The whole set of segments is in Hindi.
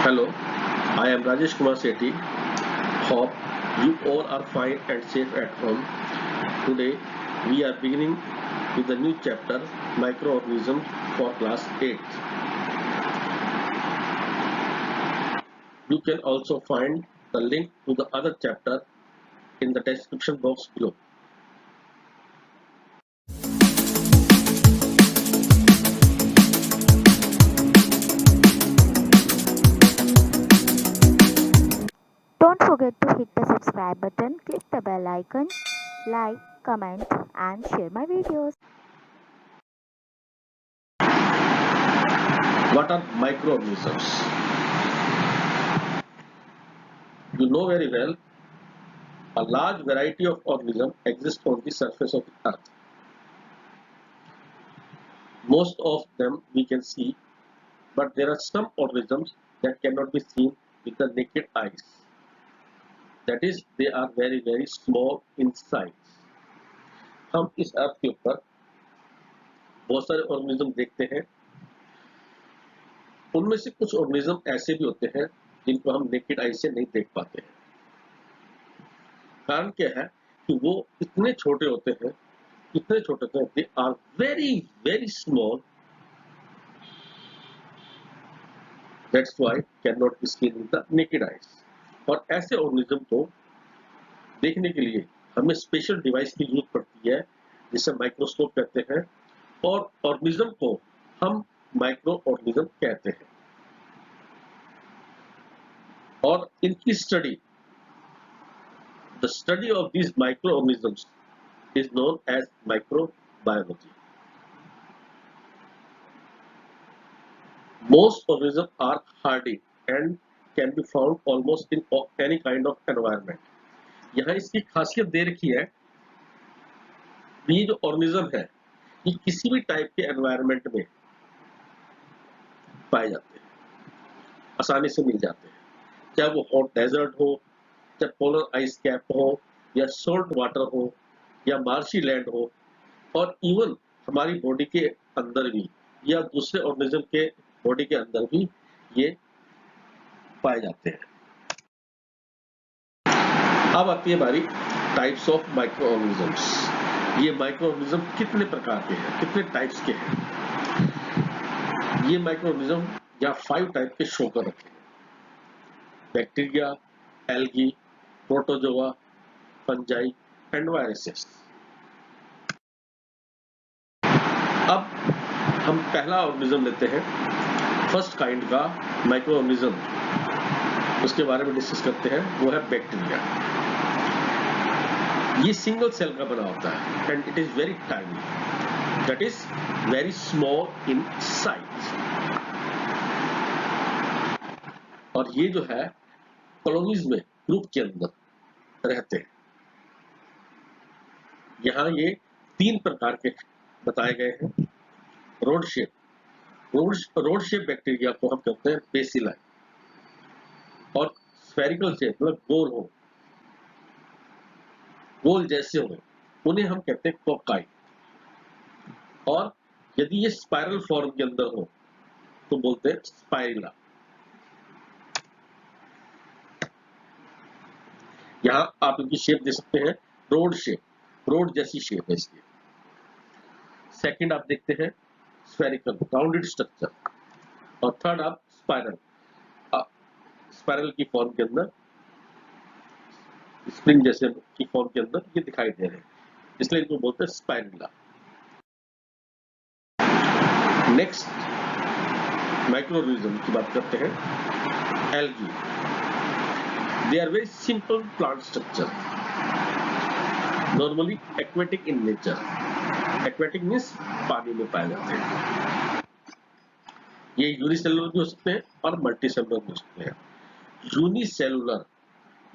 Hello, I am Rajesh Kumar Sethi. Hope you all are fine and safe at home. Today we are beginning with a new chapter, Microorganisms for class 8. You can also find the link to the other chapter in the description box below. Don't forget to hit the subscribe button, click the bell icon, like, comment and share my videos. What are microorganisms? You know very well, a large variety of organisms exist on the surface of the earth. Most of them we can see, but there are some organisms that cannot be seen with the naked eyes. That is, they are very small in size. हम इस अर्थ के ऊपर बहुत सारे ऑर्गेनिज्म देखते हैं. उनमें से कुछ ऑर्गेनिज्म ऐसे भी होते हैं जिनको हम नेकेड आई से नहीं देख पाते हैं. कारण क्या है कि वो इतने छोटे होते हैं, they are very small. That's why can not be seen with the naked eyes. और ऐसे ऑर्गेनिज्म को देखने के लिए हमें स्पेशल डिवाइस की जरूरत पड़ती है जिसे माइक्रोस्कोप कहते हैं, और ऑर्गेनिज्म को हम माइक्रो ऑर्गेनिज्म कहते हैं. और इनकी study, the study of these micro organisms is known as microbiology. Most organisms are hardy and can be found almost in any kind of environment. यहाँ इसकी खासियत दे रखी है, ये जो ऑर्गेनिज्म है ये किसी भी टाइप के एनवायरनमेंट में पाए जाते हैं, आसानी से मिल जाते हैं. चाहे वो हॉट डेजर्ट हो, चाहे पोलर आइस कैप हो, या सोल्ट वाटर हो, या मार्शी लैंड हो, और इवन हमारी बॉडी के अंदर भी या दूसरे ऑर्गेनिज्म के बॉडी के अंदर भी ये पाए जाते हैं. अब आती है हमारी टाइप्स ऑफ माइक्रो ऑर्गेनिजम्स. ये माइक्रो ऑर्गेनिज्म कितने प्रकार के हैं, कितने टाइप्स के हैं? ये माइक्रो ऑर्गेनिज्म यहाँ 5 टाइप के शो कर रखे हैं: bacteria, algae, protozoa, fungi and viruses. अब हम पहला ऑर्गेनिज्म लेते हैं, फर्स्ट काइंड का माइक्रो ऑर्गेनिज्म, उसके बारे में डिस्कस करते हैं. वो है बैक्टीरिया. ये सिंगल सेल का बना होता है and it is very tiny, that is very small in size. और ये जो है कॉलोनीज में ग्रुप के अंदर रहते हैं. यहाँ ये 3 प्रकार के बताए गए हैं. रोड शेप बैक्टीरिया को हम कहते हैं बेसिलाई, और स्फेरिकल शेप मतलब गोल जैसे हो उन्हें हम कहते हैं कोकाई. और यदि ये स्पाइरल फॉर्म के अंदर हो तो बोलते हैं स्पाइरिला. यहाँ आप इनकी शेप दे सकते हैं रोड जैसी शेप है इसकी. सेकंड आप देखते हैं स्फेरिकल राउंडेड स्ट्रक्चर, और थर्ड आप स्पाइरल की फॉर्म के अंदर, स्प्रिंग जैसे की फॉर्म के अंदर ये दिखाई दे रहे हैं, इसलिए इनको बोलते हैं स्पाइरिला. नेक्स्ट माइक्रो ऑर्गेनिज्म की बात करते हैं, algae. They are very simple plant structure, normally aquatic in nature. Aquatic means पानी में पाए जाते हैं. ये यूनिसेलुलर भी हो सकते हैं और मल्टी सेलुलर भी हो सकते हैं. यूनिसेलुलर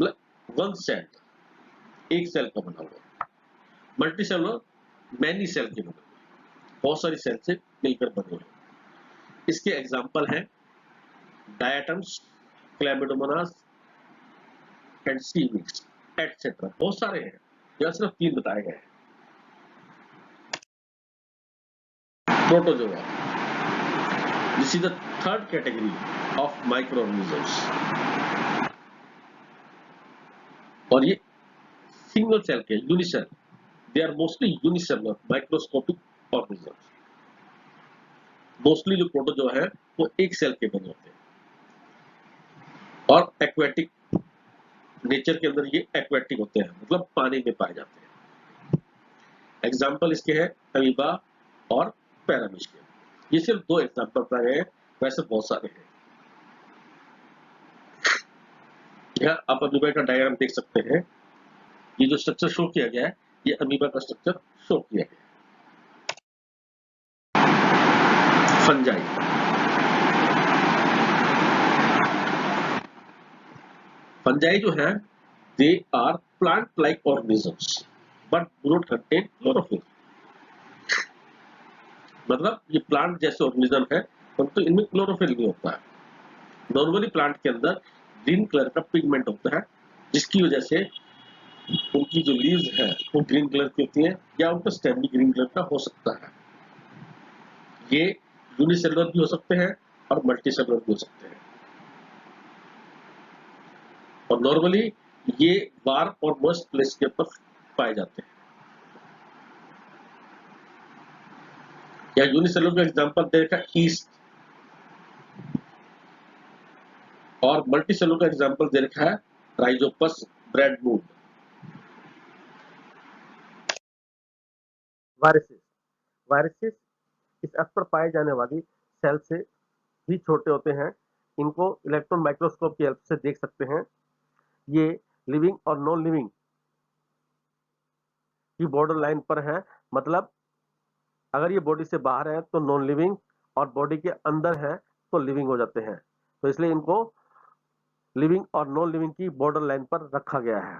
मतलब वन सेल, एक सेल का बना हुआ. मल्टी सेलुलर मैनी सेल के बने हुए, बहुत सारी सेल से मिलकर बने हुए. इसके एग्जाम्पल हैं diatoms, Chlamydomonas and seaweeds etcetera. बहुत सारे हैं, यहाँ सिर्फ 3 बताए गए हैं. Protozoa, this is the third category of micro organisms, और ये सिंगल सेल के unicell, they are mostly unicellular microscopic organisms. Mostly जो प्रोटो जो है वो एक सेल के बने होते हैं, और एक्वेटिक नेचर के अंदर ये एक्वेटिक होते हैं, मतलब पानी में पाए जाते हैं। एग्जाम्पल इसके हैं अमीबा और पैरामीश के। ये सिर्फ 2 एग्जाम्पल बताए गए हैं, वैसे बहुत सारे हैं। यहाँ आप अमीबा का डायग्राम देख सकते हैं। ये जो स्ट्रक्चर शो किया गया है, ये अमीबा का स्ट्रक्चर शो किया गया है। फंजाई, फंजाई जो है they are plant like organisms but do not contain chlorophyll. मतलब ये प्लांट जैसे ऑर्गेनिज्म है, परंतु इनमें क्लोरोफिल नहीं होता है। नॉर्मली प्लांट के अंदर ग्रीन कलर का पिगमेंट होता है, जिसकी वजह से उनकी जो लीव्स है वो ग्रीन कलर की होती है, या उनका स्टेम भी ग्रीन कलर का हो सकता है। ये यूनिसेलुलर भी हो सकते हैं और मल्टीसेलुलर भी हो सकते हैं। और नॉर्मली ये वार्म और मॉइस्ट प्लेस के ऊपर पाए जाते हैं। या यूनिसेलुलर का एग्जांपल देखा ईस्ट, और मल्टीसेलुलर का एग्जांपल दे रखा है राइजोपस ब्रेडवुड। वायरसेस, वायरसेस इस अर्थ पर पाए जाने वाली सेल से भी छोटे होते हैं। इनको इलेक्ट्रॉन माइक्रोस्कोप की हेल्प से देख सकते हैं। ये लिविंग और नॉन लिविंग की बॉर्डर लाइन पर है, मतलब अगर ये बॉडी से बाहर है तो नॉन लिविंग, और बॉडी के अंदर है तो लिविंग हो जाते हैं। तो इसलिए इनको लिविंग और नॉन लिविंग की बॉर्डर लाइन पर रखा गया है।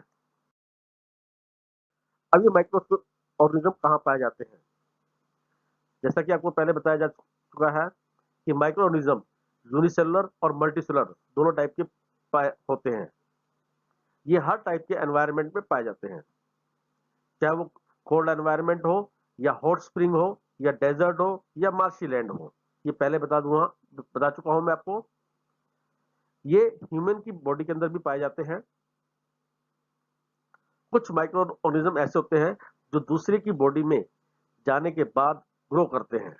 अब ये माइक्रोस्कोप ऑर्गेनिज्म कहाँ पाए जाते हैं? जैसा कि आपको पहले बताया जा चुका है कि माइक्रो ऑर्गेनिज्म यूनिसेलुलर और मल्टीसेलुलर दोनों टाइप के होते हैं। ये हर टाइप के एनवायरनमेंट में पाए जाते हैं, चाहे वो कोल्ड एनवायरनमेंट हो, या हॉट स्प्रिंग हो, या डेजर्ट हो, या मार्शी लैंड हो। ये पहले बता चुका हूं मैं आपको। ये ह्यूमन की बॉडी के अंदर भी पाए जाते हैं। कुछ माइक्रो ऑर्गेनिज्म ऐसे होते हैं जो दूसरे की बॉडी में जाने के बाद ग्रो करते हैं,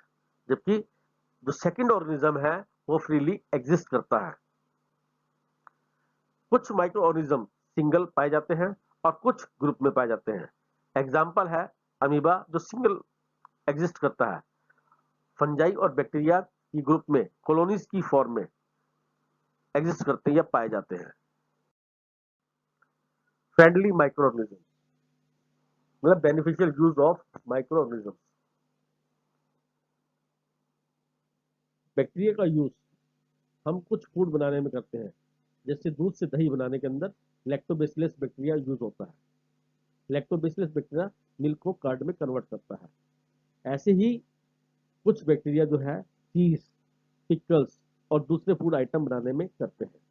जबकि जो सेकंड ऑर्गेनिज्म है वो फ्रीली एग्जिस्ट करता है। कुछ माइक्रो ऑर्गेनिज्म सिंगल पाए जाते हैं और कुछ ग्रुप में पाए जाते हैं। एग्जाम्पल है अमीबा जो सिंगल एग्जिस्ट करता है। फंजाई और बैक्टीरिया की ग्रुप में कॉलोनीज की फॉर्म में एग्जिस्ट करते हैं या पाए जाते हैं। फ्रेंडली माइक्रो ऑर्गेनिज्म मतलब beneficial use of micro organism. Bacteria का यूज हम कुछ फूड बनाने में करते हैं, जैसे दूध से दही बनाने के अंदर लैक्टोबैसिलस बैक्टीरिया यूज होता है। लैक्टोबैसिलस बैक्टीरिया मिल्क को कर्ड में कन्वर्ट करता है। ऐसे ही कुछ बैक्टीरिया जो है चीज, पिकल्स और दूसरे फूड आइटम बनाने में करते हैं।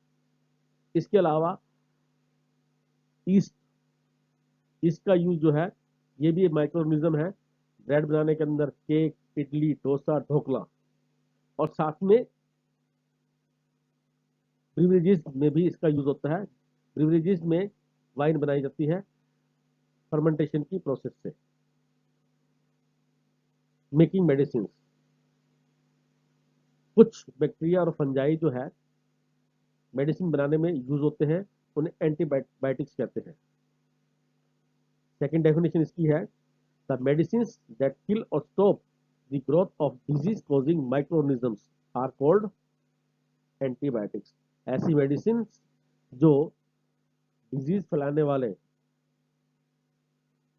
इसके अलावा ईस्ट, ईस्ट का यूज जो है ये भी माइक्रो ऑर्गेनिज्म है। ब्रेड बनाने के अंदर, केक, इडली, डोसा, ढोकला, और साथ में ब्रिवरेजेस में भी इसका यूज होता है। ब्रिवरेजेस में वाइन बनाई जाती है फर्मेंटेशन की प्रोसेस से। मेकिंग मेडिसिन, कुछ बैक्टीरिया और फंजाई जो है मेडिसिन बनाने में यूज होते हैं, उन्हें एंटीबायोटिक्स कहते हैं। सेकेंड डेफिनेशन इसकी है, द मेडिसिन दैट किल और stop the growth of disease causing micro organisms are called antibiotics. ऐसी मेडिसिन जो डिजीज फैलाने वाले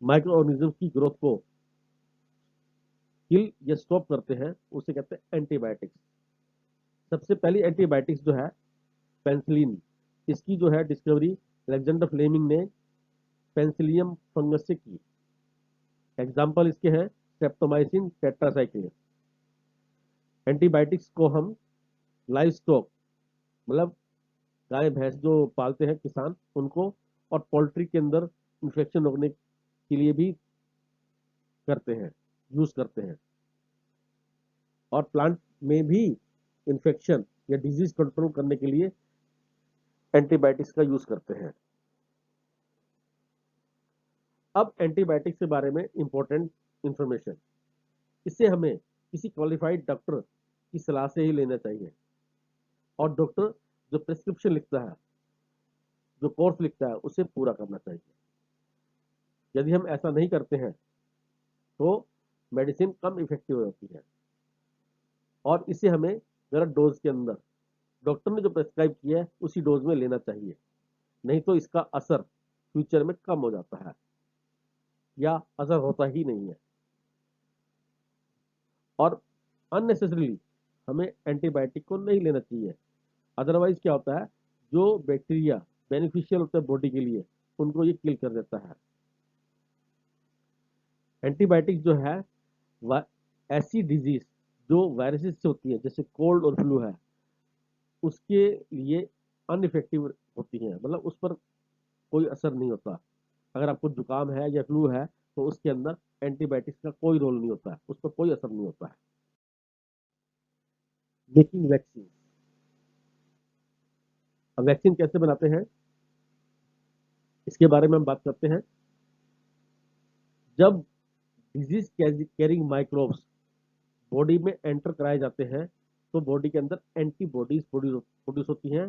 माइक्रो ऑर्गेनिज्म की ग्रोथ को किल या स्टॉप करते हैं, उसे कहते हैं एंटीबायोटिक्स। सबसे पहली एंटीबायोटिक्स जो है पेंसिलिन, इसकी जो है डिस्कवरी अलेक्जेंडर फ्लेमिंग ने पेंसिलियम फंगस से की। एग्जाम्पल इसके हैं स्ट्रेप्टोमाइसिन, टेट्रासाइक्लिन। एंटीबायोटिक्स को हम लाइव स्टॉक मतलब गाय भैंस जो पालते हैं किसान, उनको और पोल्ट्री के अंदर इन्फेक्शन रोकने के लिए भी करते हैं, यूज करते हैं। और प्लांट में भी इन्फेक्शन या डिजीज कंट्रोल करने के लिए एंटीबायोटिक्स का यूज करते हैं। अब एंटीबायोटिक्स के बारे में इंपॉर्टेंट इंफॉर्मेशन, इसे हमें किसी क्वालिफाइड डॉक्टर की सलाह से ही लेना चाहिए, और डॉक्टर जो प्रिस्क्रिप्शन लिखता है, जो कोर्स लिखता है, उसे पूरा करना चाहिए। यदि हम ऐसा नहीं करते हैं तो मेडिसिन कम इफेक्टिव होती है, और इसे हमें गलत डोज के अंदर डॉक्टर ने जो प्रेस्क्राइब किया है उसी डोज में लेना चाहिए, नहीं तो इसका असर फ्यूचर में कम हो जाता है या असर होता ही नहीं है। और अननेसेसरीली हमें एंटीबायोटिक को नहीं लेना चाहिए, अदरवाइज क्या होता है, जो बैक्टीरिया बेनिफिशियल होता है बॉडी के लिए, उनको ये किल कर देता है। एंटीबायोटिक जो है वह ऐसी डिजीज जो वायरसेस से होती है, जैसे कोल्ड और फ्लू है, उसके लिए अनइफेक्टिव होती है, मतलब उस पर कोई असर नहीं होता। अगर आपको जुकाम है या फ्लू है तो उसके अंदर एंटीबायोटिक्स का कोई रोल नहीं होता है, उस पर कोई असर नहीं होता है। मेकिंग वैक्सीन, अब वैक्सीन कैसे बनाते हैं इसके बारे में हम बात करते हैं। जब डिजीज कैरिंग माइक्रोब्स बॉडी में एंटर कराए जाते हैं तो बॉडी के अंदर एंटीबॉडीज प्रोड्यूस होती हैं,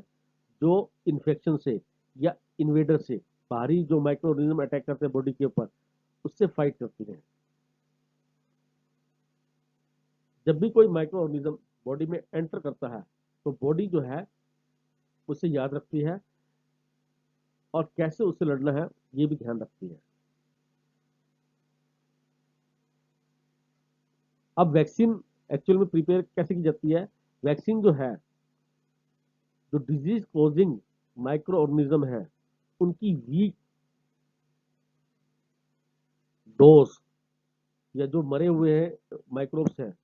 जो इन्फेक्शन से या इन्वेडर से, बाहरी जो माइक्रो ऑर्गेनिज्म अटैक करते हैं बॉडी के ऊपर, उससे फाइट करती हैं। जब भी कोई माइक्रो ऑर्गेनिज्म बॉडी में एंटर करता है तो बॉडी जो है उसे याद रखती है और कैसे उससे लड़ना है ये भी ध्यान रखती है। अब वैक्सीन एक्चुअल में प्रिपेयर कैसे की जाती है? वैक्सीन जो है, जो डिजीज कॉजिंग माइक्रो ऑर्गेनिज्म है, उनकी वीक डोज या जो मरे हुए हैं माइक्रोब्स हैं,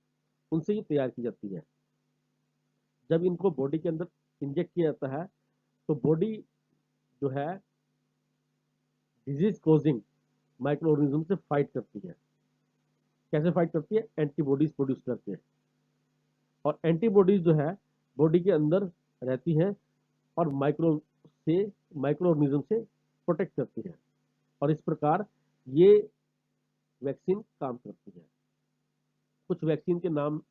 उनसे ये तैयार की जाती है। जब इनको बॉडी के अंदर इंजेक्ट किया जाता है तो बॉडी जो है डिजीज कॉजिंग माइक्रो ऑर्गेनिज्म से फाइट करती है। कैसे फाइट करती है? एंटीबॉडीज प्रोड्यूस करते हैं, और एंटीबॉडीज जो है बॉडी के अंदर रहती हैं और माइक्रो ऑर्गेनिज्म से प्रोटेक्ट करती है, और इस प्रकार ये वैक्सीन काम करती है। कुछ वैक्सीन के नाम,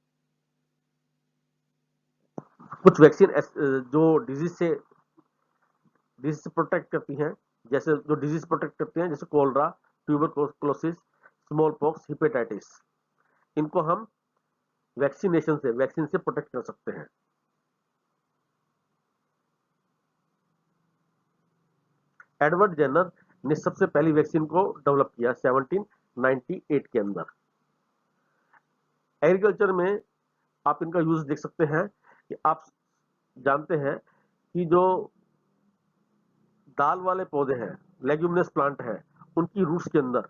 कुछ वैक्सीन जो डिजीज से प्रोटेक्ट करती हैं, जैसे जो डिजीज प्रोटेक्ट करती हैं, जैसे cholera, tuberculosis, smallpox, hepatitis, इनको हम वैक्सीन से प्रोटेक्ट कर सकते हैं। एडवर्ड जेनर ने सबसे पहली वैक्सीन को डेवलप किया 1798 के अंदर। एग्रीकल्चर में आप इनका यूज देख सकते हैं कि आप जानते हैं कि जो दाल वाले पौधे हैं, लेग्यूमिनस प्लांट है, उनकी रूट्स के अंदर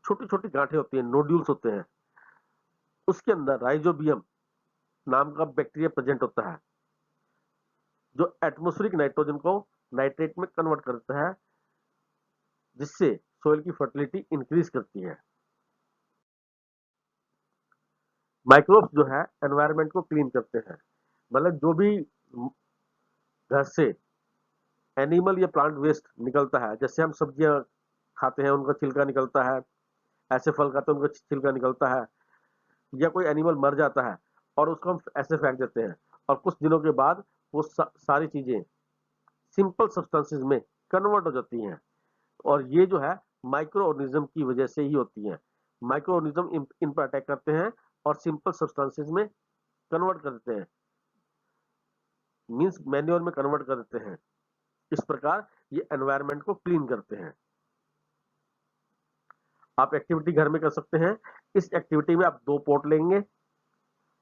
छोटी छोटी गांठें होती हैं, नोड्यूल्स होते हैं, उसके अंदर राइजोबियम नाम का बैक्टीरिया प्रेजेंट होता है, जो एटमॉस्फेरिक नाइट्रोजन को नाइट्रेट में कन्वर्ट करता है, जिससे सोइल की फर्टिलिटी इंक्रीज करती है। माइक्रोब्स जो है एनवायरनमेंट को क्लीन करते हैं, मतलब जो भी घर से एनिमल या प्लांट वेस्ट निकलता है, जैसे हम सब्जियां खाते हैं उनका छिलका निकलता है, ऐसे फल खाते हैं उनका छिलका निकलता है, या कोई एनिमल मर जाता है और उसको हम ऐसे फेंक देते हैं, और कुछ दिनों के बाद वो सारी चीजें सिंपल सब्सटेंसेस में कन्वर्ट हो जाती हैं, और ये जो है माइक्रो ऑर्गेनिज्म की वजह से ही होती है। माइक्रो ऑर्गेनिज्म इन पर अटैक करते हैं और सिंपल सब्सटेंसेस में कन्वर्ट कर देते हैं, मींस मैन्योर में कन्वर्ट कर देते हैं। इस प्रकार ये एनवायरनमेंट को क्लीन करते हैं। आप एक्टिविटी घर में कर सकते हैं। इस एक्टिविटी में आप 2 पॉट लेंगे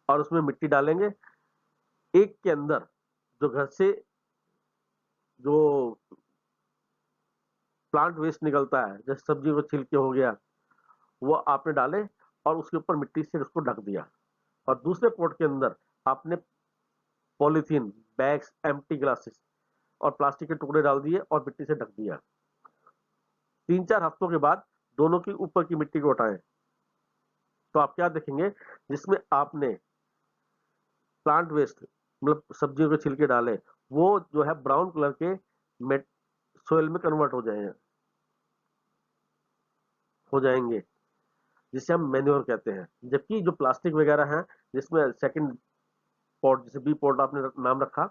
और उसमें मिट्टी डालेंगे। एक के अंदर जो घर से जो प्लांट वेस्ट निकलता है, जैसे सब्जी को छिलके हो गया, वो आपने डाले और उसके ऊपर मिट्टी से उसको ढक दिया, और दूसरे पॉट के अंदर आपने पॉलीथीन बैग्स, एम्प्टी ग्लासेस और प्लास्टिक के टुकड़े डाल दिए और मिट्टी से ढक दिया। 3-4 हफ्तों के बाद दोनों की ऊपर की मिट्टी को हटाएं, तो आप क्या देखेंगे, जिसमें आपने प्लांट वेस्ट मतलब सब्जियों के छिलके डालें, वो जो है ब्राउन कलर के सोइल में कन्वर्ट हो जाएंगे, जिसे हम मैन्योर कहते हैं। जबकि जो प्लास्टिक वगैरह हैं, जिसमें सेकंड पॉट, जैसे बी पॉट आपने नाम रखा,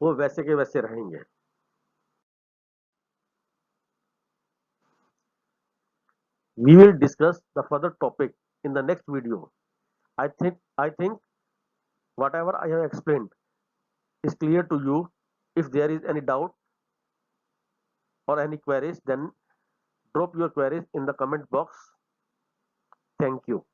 वो वैसे के वैसे रहेंगे। We will discuss the further topic in the next video. I think whatever I have explained is clear to you. If there is any doubt or any queries, then drop your queries in the comment box. Thank you.